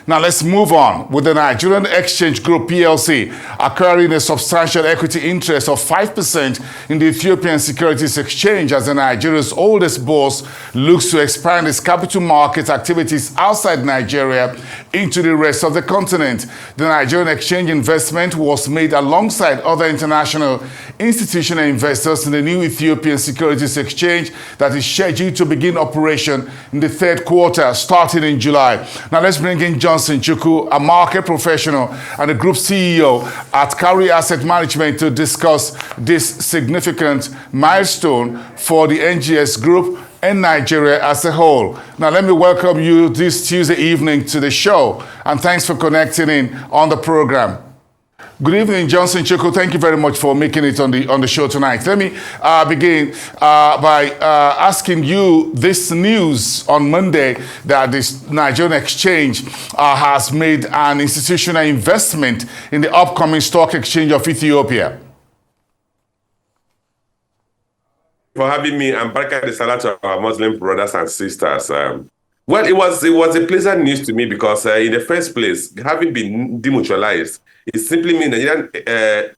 Now let's move on with the Nigerian Exchange Group PLC acquiring a substantial equity interest of 5% in the Ethiopian Securities Exchange as the Nigeria's oldest bourse looks to expand its capital market activities outside Nigeria into the rest of the continent. The Nigerian Exchange investment was made alongside other international institutional investors in the new Ethiopian Securities Exchange that is scheduled to begin operation in the third quarter starting in July. Now let's bring in Chukwu, a market professional and the group CEO at Carry Asset Management, to discuss this significant milestone for the NGS Group and Nigeria as a whole. Now let me welcome you this Tuesday evening to the show, and thanks for connecting in on the program. Good evening, Chukwu. Thank you very much for making it on the show tonight. Let me begin by asking you this news on Monday that this Nigerian Exchange has made an institutional investment in the upcoming Stock Exchange of Ethiopia. For having me, and Baraka Salah to our Muslim brothers and sisters. Well, it was a pleasant news to me because in the first place, having been demutualized, it simply means Nigerian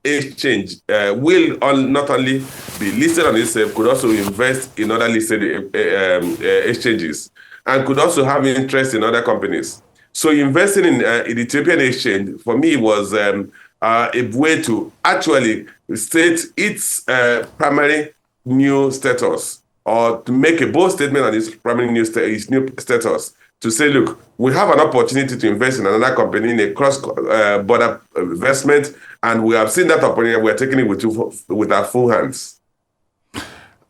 exchange will not only be listed on itself, could also invest in other listed exchanges, and could also have interest in other companies. So investing in the Ethiopian exchange, for me, was a way to actually state its primary new status, or to make a bold statement on its primary new status, to say, look, we have an opportunity to invest in another company in a cross-border investment, and we have seen that opportunity. We're taking it with our full hands.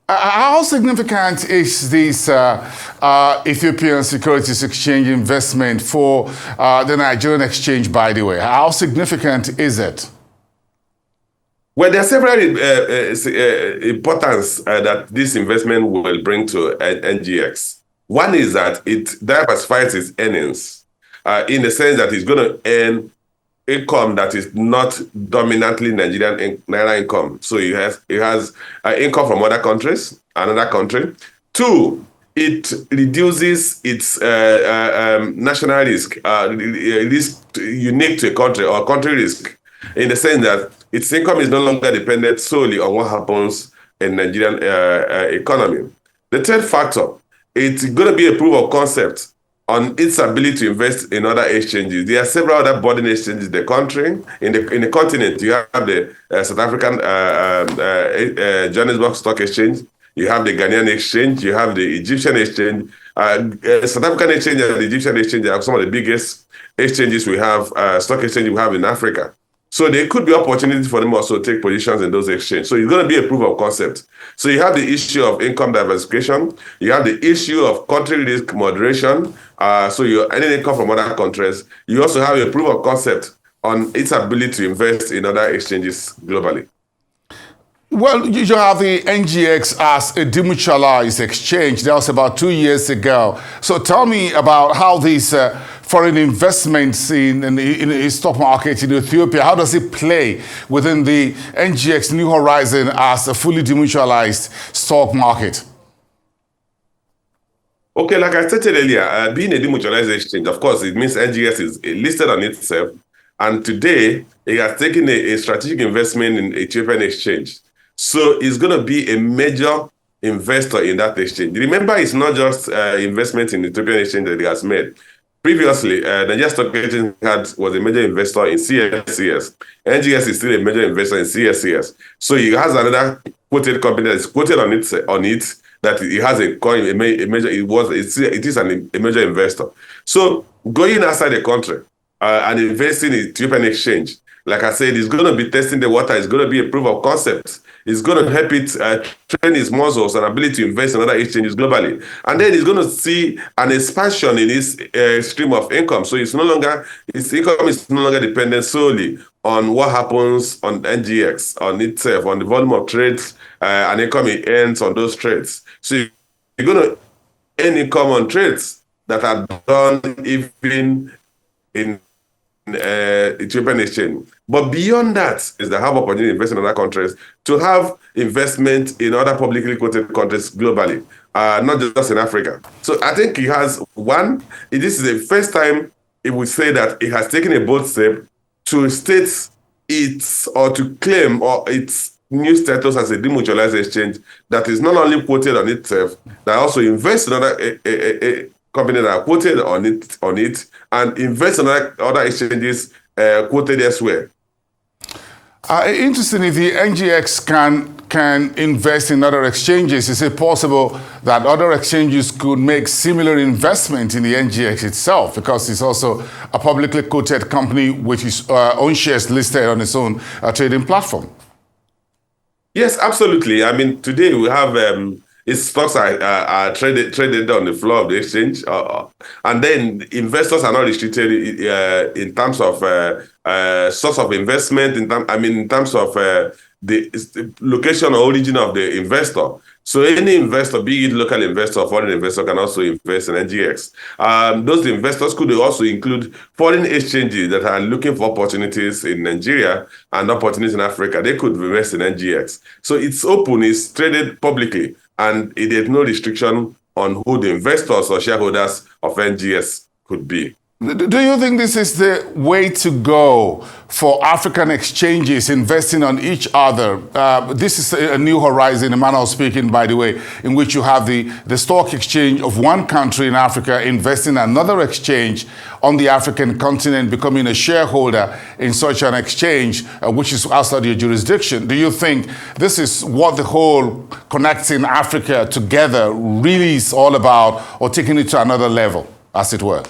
How significant is this Ethiopian Securities Exchange investment for the Nigerian exchange, by the way? How significant is it? Well, there are several importance that this investment will bring to NGX. One is that it diversifies its earnings in the sense that it's going to earn income that is not dominantly Nigerian Naira income. So it has income from other countries, another country. Two, it reduces its national risk unique to a country, or country risk, in the sense that its income is no longer dependent solely on what happens in Nigerian economy. The third factor, it's going to be a proof of concept on its ability to invest in other exchanges. There are several other boarding exchanges in the country. In the continent, you have the South African Johannesburg Stock Exchange, you have the Ghanaian Exchange, you have the Egyptian Exchange. South African Exchange and the Egyptian Exchange are some of the biggest exchanges we have, stock exchanges we have in Africa. So there could be opportunities for them also to take positions in those exchanges. So it's going to be a proof of concept. So you have the issue of income diversification. You have the issue of country risk moderation. So you're earning income from other countries. You also have a proof of concept on its ability to invest in other exchanges globally. Well, you have the NGX as a demutualized exchange. That was about 2 years ago. So tell me about how these foreign investments in the stock market in Ethiopia, how does it play within the NGX New Horizon as a fully demutualized stock market? Okay, like I stated earlier, being a demutualized exchange, of course, it means NGX is listed on itself. And today, it has taken a strategic investment in Ethiopian exchange. So it's going to be a major investor in that exchange. Remember, it's not just investment in Ethiopian exchange that it has made. Previously, Nigerian Stock Exchange was a major investor in CSCS. NGS is still a major investor in CSCS. So it has another quoted company that is quoted on it that it has a major. It is a major investor. So going outside the country and investing in Ethiopian exchange, like I said, it's going to be testing the water. It's going to be a proof of concept. It's going to help it train its muscles and ability to invest in other exchanges globally. And then it's going to see an expansion in its stream of income. So its income is no longer dependent solely on what happens on NGX, on itself, on the volume of trades and income it earns on those trades. So you're going to earn income on trades that are done even in Ethiopian exchange. But beyond that is they have opportunity to invest in other countries, to have investment in other publicly quoted countries globally, not just in Africa. So I think he has this is the first time it would say that it has taken a bold step to state its or to claim or its new status as a demutualized exchange that is not only quoted on itself, that also invests in other a company that are quoted on it and invest in other exchanges quoted elsewhere. Interestingly, the NGX can invest in other exchanges. Is it possible that other exchanges could make similar investment in the NGX itself, because it's also a publicly quoted company with its own shares listed on its own trading platform? Yes, absolutely. I mean, today we have its stocks are traded on the floor of the exchange, and then investors are not restricted in terms of source of investment. In terms of the location or origin of the investor. So any investor, be it local investor or foreign investor, can also invest in NGX. Those investors could also include foreign exchanges that are looking for opportunities in Nigeria and opportunities in Africa. They could invest in NGX. So it's open, it's traded publicly, and there's no restriction on who the investors or shareholders of NGX could be. Do you think this is the way to go for African exchanges investing on each other? This is a new horizon, a manner of speaking, by the way, in which you have the stock exchange of one country in Africa investing in another exchange on the African continent, becoming a shareholder in such an exchange, which is outside your jurisdiction. Do you think this is what the whole connecting Africa together really is all about, or taking it to another level, as it were?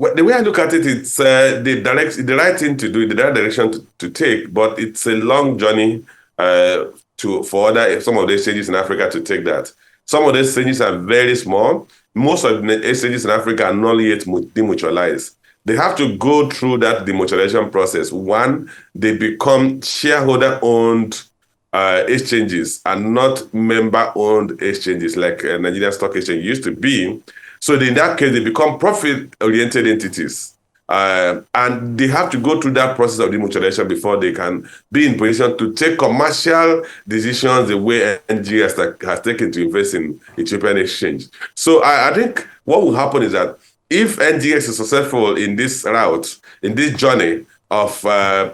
Well, the way I look at it, it's the right thing to do, the right direction to take, but it's a long journey for some of the exchanges in Africa to take that. Some of the exchanges are very small. Most of the exchanges in Africa are not yet demutualized. They have to go through that demutualization process. One, they become shareholder-owned exchanges and not member-owned exchanges like Nigerian Stock Exchange used to be. So in that case, they become profit-oriented entities. And they have to go through that process of demutualization before they can be in position to take commercial decisions the way NGS has taken to invest in Ethiopian exchange. So I think what will happen is that if NGS is successful in this route, in this journey of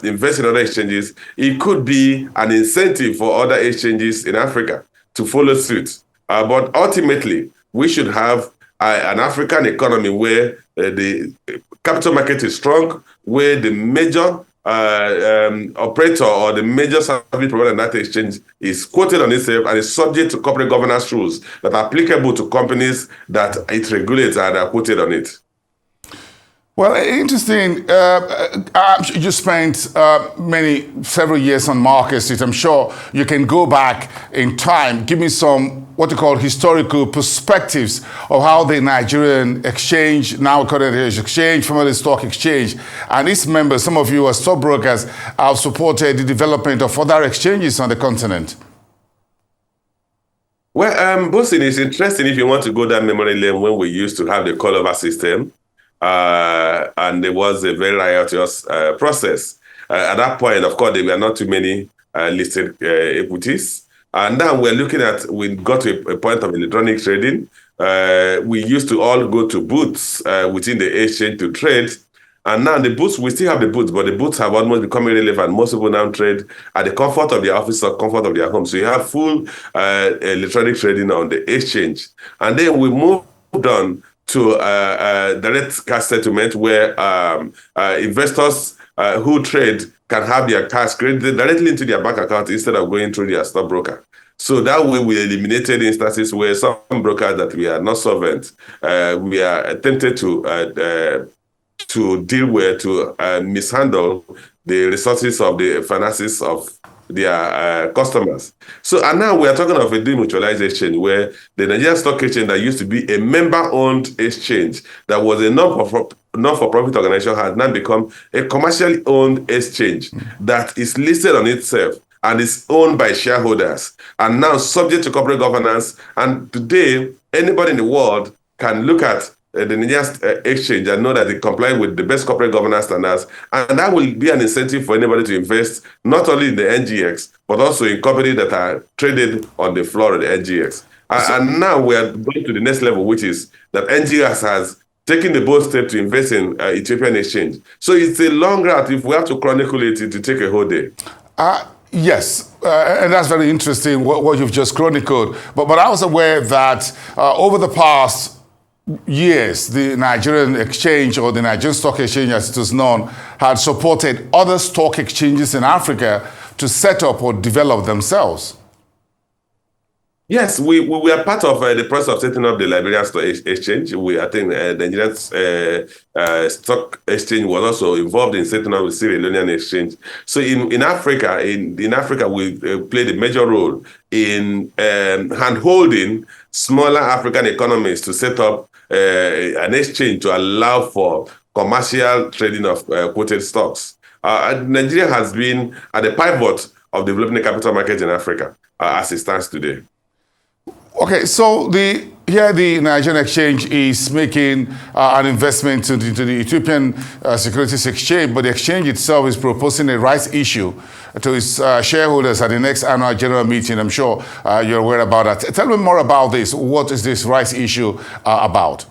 investing in other exchanges, it could be an incentive for other exchanges in Africa to follow suit. But ultimately, we should have an African economy where the capital market is strong, where the major operator or the major service provider in that exchange is quoted on itself and is subject to corporate governance rules that are applicable to companies that it regulates and are quoted on it. Well, interesting. You spent several years on Market Street. I'm sure you can go back in time. Give me some what you call historical perspectives of how the Nigerian Exchange, now called the Exchange, formerly Stock Exchange, and its members, some of you as stockbrokers, have supported the development of other exchanges on the continent. Well, Bosin, it's interesting if you want to go down memory lane when we used to have the call-over system. And there was a very riotous process. At that point, of course, there were not too many listed equities. And now we got to a point of electronic trading. We used to all go to booths within the exchange to trade. And now the booths, we still have the booths, but the booths have almost become irrelevant. Most people now trade at the comfort of their office or comfort of their home. So you have full electronic trading on the exchange. And then we moved on to direct cash settlement, where investors who trade can have their cash credited directly into their bank account instead of going through their stockbroker. So that way we eliminated instances where some brokers that we are not solvent, we are tempted to deal with, to mishandle the resources of the finances of their customers. So, and now we are talking of a demutualized exchange where the Nigerian Stock Exchange that used to be a member-owned exchange that was a non-for-profit organization has now become a commercially owned exchange that is listed on itself and is owned by shareholders and now subject to corporate governance. And today, anybody in the world can look at the Nigerian Exchange and know that it complies with the best corporate governance standards. And that will be an incentive for anybody to invest not only in the NGX, but also in companies that are traded on the floor of the NGX. And now we are going to the next level, which is that NGX has taking the bold step to invest in Ethiopian exchange. So it's a long route. If we have to chronicle it, it will take a whole day. Yes, and that's very interesting what you've just chronicled. But I was aware that over the past years, the Nigerian exchange, or the Nigerian Stock Exchange as it is known, had supported other stock exchanges in Africa to set up or develop themselves. Yes, we are part of the process of setting up the Nigerian Stock Exchange. I think the Nigerian Stock Exchange was also involved in setting up the Sierra Leonean Exchange. So in Africa, we played a major role in hand-holding smaller African economies to set up an exchange to allow for commercial trading of quoted stocks. Nigeria has been at the pivot of developing the capital market in Africa as it stands today. Okay, so here the Nigerian Exchange is making an investment into the Ethiopian Securities Exchange, but the exchange itself is proposing a rights issue to its shareholders at the next annual general meeting. I'm sure you're aware about that. Tell me more about this. What is this rights issue about?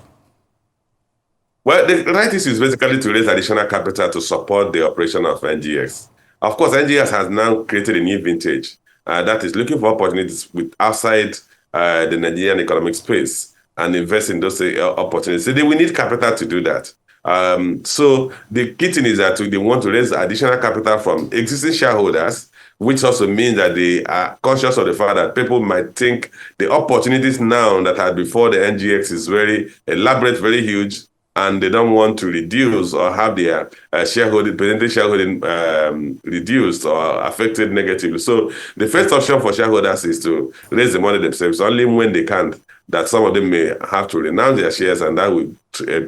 Well, the rights issue is basically to raise additional capital to support the operation of NGX. Of course, NGX has now created a new vintage that is looking for opportunities outside the Nigerian economic space and invest in those opportunities. So we need capital to do that. So the key thing is that they want to raise additional capital from existing shareholders, which also means that they are conscious of the fact that people might think the opportunities now that are before the NGX is very elaborate, very huge, and they don't want to reduce or have their percentage shareholding reduced or affected negatively. So the first option for shareholders is to raise the money themselves, only when they can't, that some of them may have to renounce their shares, and that will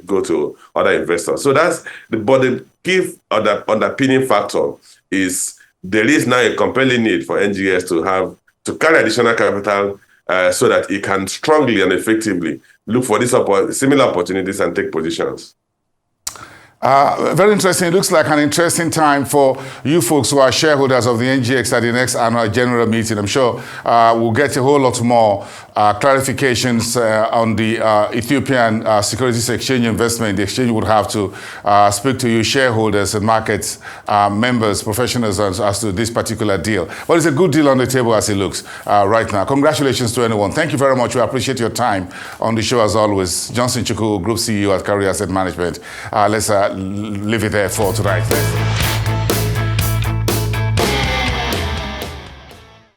go to other investors. So but the key underpinning factor is there is now a compelling need for NGS to carry additional capital so that it can strongly and effectively look for these similar opportunities and take positions. Very interesting. It looks like an interesting time for you folks who are shareholders of the NGX at the next annual general meeting. I'm sure we'll get a whole lot more clarifications on the Ethiopian Securities Exchange investment. The exchange would have to speak to you shareholders and market members, professionals as to this particular deal. But it's a good deal on the table as it looks right now. Congratulations to anyone. Thank you very much. We appreciate your time on the show as always. Johnson Chukwu, Group CEO at Carrier Asset Management. Let's leave it there for tonight.